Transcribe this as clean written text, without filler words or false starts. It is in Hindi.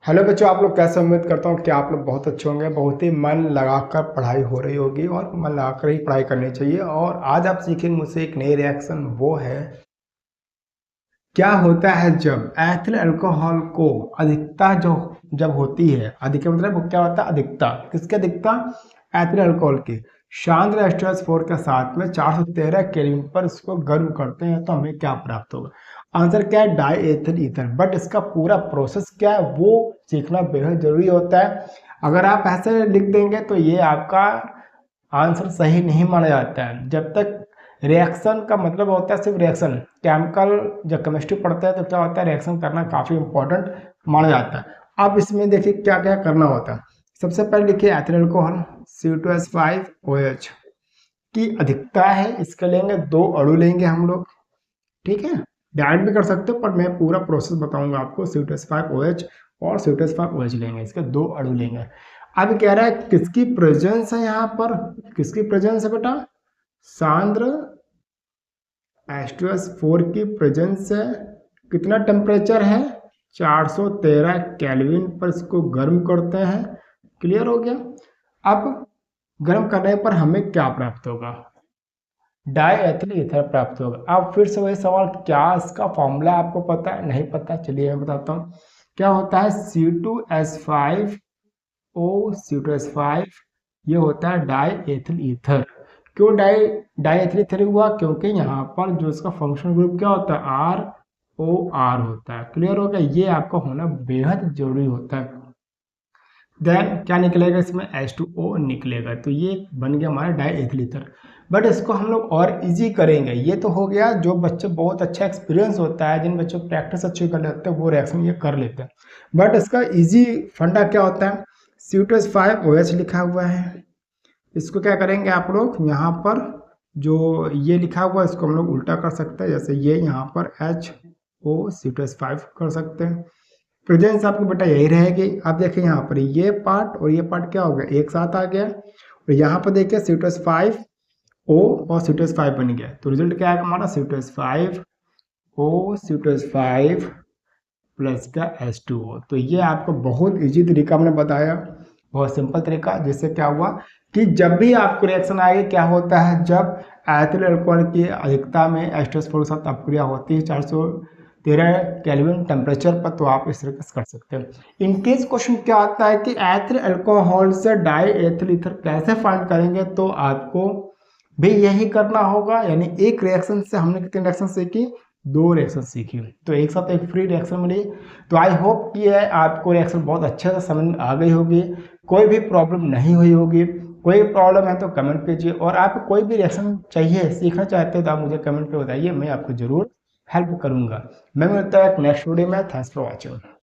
हेलो बच्चों, आप लोग कैसे? उम्मीद करता हूँ कि आप लोग बहुत अच्छे होंगे। बहुत ही मन लगाकर पढ़ाई हो रही होगी और मन लगाकर ही पढ़ाई करनी चाहिए। और आज आप सीखेंगे मुझसे एक नई रिएक्शन, वो है क्या होता है जब एथिल अल्कोहल को अधिकता जो जब होती है। अधिक मतलब वो क्या होता है? अधिकता। किसकी अधिकता? एथिल अल्कोहल की। शांत H2SO4 के साथ में 413 केल्विन पर इसको गर्म करते हैं तो हमें क्या प्राप्त होगा? आंसर क्या है? Die ethyl ether. बट इसका पूरा प्रोसेस क्या है वो सीखना बेहद जरूरी होता है। अगर आप ऐसे लिख देंगे तो ये आपका आंसर सही नहीं माना जाता है। जब तक रिएक्शन का मतलब होता है सिर्फ रिएक्शन, केमिकल जब केमिस्ट्री पढ़ते हैं तो क्या होता है, रिएक्शन करना काफ़ी इंपॉर्टेंट माना जाता है। अब इसमें देखिए क्या क्या करना होता है। सबसे पहले लिखिए एथिल अल्कोहल C2H5OH की अधिकता है, इसके लेंगे 2 अणु लेंगे हम लोग। ठीक है, डायरेक्ट भी कर सकते हो पर मैं पूरा प्रोसेस बताऊंगा आपको। C2H5OH और C2H5OH लेंगे, इसके 2 अणु लेंगे। अब कह रहा है किसकी प्रेजेंस है यहाँ पर? किसकी प्रेजेंस है बेटा? सांद्र H2S4 की प्रेजेंस है। कितना टेम्परेचर है? 413 केल्विन पर इसको गर्म करते हैं। क्लियर हो गया? अब गर्म करने पर हमें क्या प्राप्त होगा? डाई एथिल ईथर प्राप्त होगा। अब फिर से वही सवाल, क्या इसका फॉर्मूला आपको पता है? नहीं पता, चलिए मैं बताता हूँ। क्या होता है? C2H5O C2H5, ये होता है डाई एथिल ईथर। क्यों डाई एथिल ईथर हुआ? क्योंकि यहाँ पर जो इसका फंक्शनल ग्रुप क्या होता है? ROR होता है। क्लियर हो गया? ये आपका होना बेहद जरूरी होता है। देन क्या निकलेगा? इसमें H2O निकलेगा, तो ये बन गया हमारा डाई एथिल ईथर। बट इसको हम लोग और इजी करेंगे। ये तो हो गया जो बच्चे बहुत अच्छा एक्सपीरियंस होता है, जिन बच्चों प्रैक्टिस अच्छी कर लेते हैं वो रिएक्शन ये कर लेते हैं। बट इसका इजी फंडा क्या होता है? C2H5OH लिखा हुआ है, इसको क्या करेंगे आप लोग? यहाँ पर जो ये लिखा हुआ है इसको हम लोग उल्टा कर सकते हैं। जैसे ये यहाँ पर HOC2H5 कर सकते हैं। प्रेजेंस आपकी बेटा यही रहेगी। आप देखिए यहाँ पर ये पार्ट और ये पार्ट क्या हो गया? एक साथ आ गया। और यहाँ पर देखिए C2H5O और C2H5 बन गया। तो रिजल्ट क्या आएगा हमारा? C2H5O C2H5 प्लस का H2O। तो ये आपको बहुत इजी तरीका मैंने बताया, बहुत सिंपल तरीका, जिससे क्या हुआ कि जब भी आपको रिएक्शन आएगी, क्या होता है जब एथिल अल्कोहल की अधिकता में H2SO4 के साथ अपक्रिया होती है 413 केल्विन टेम्परेचर पर, तो आप इस तरीके से कर सकते हैं। इनकेस क्वेश्चन क्या आता है कि एथिल अल्कोहल से डाई एथिल ईथर कैसे फाइंड करेंगे, तो आपको भी यही करना होगा। यानी एक रिएक्शन से हमने कितनी रिएक्शन सीखी? 2 रिएक्शन सीखी, तो एक साथ एक फ्री रिएक्शन मिली। तो आई होप कि आपको रिएक्शन बहुत अच्छे से समझ में आ गई होगी, कोई भी प्रॉब्लम नहीं हुई होगी। कोई प्रॉब्लम है तो कमेंट कीजिए, और आपको कोई भी रिएक्शन चाहिए, सीखना चाहते हो तो आप मुझे कमेंट पे बताइए, मैं आपको जरूर हेल्प करूंगा। मैं मिलता है नेक्स्ट वीडियो में। Thanks for watching.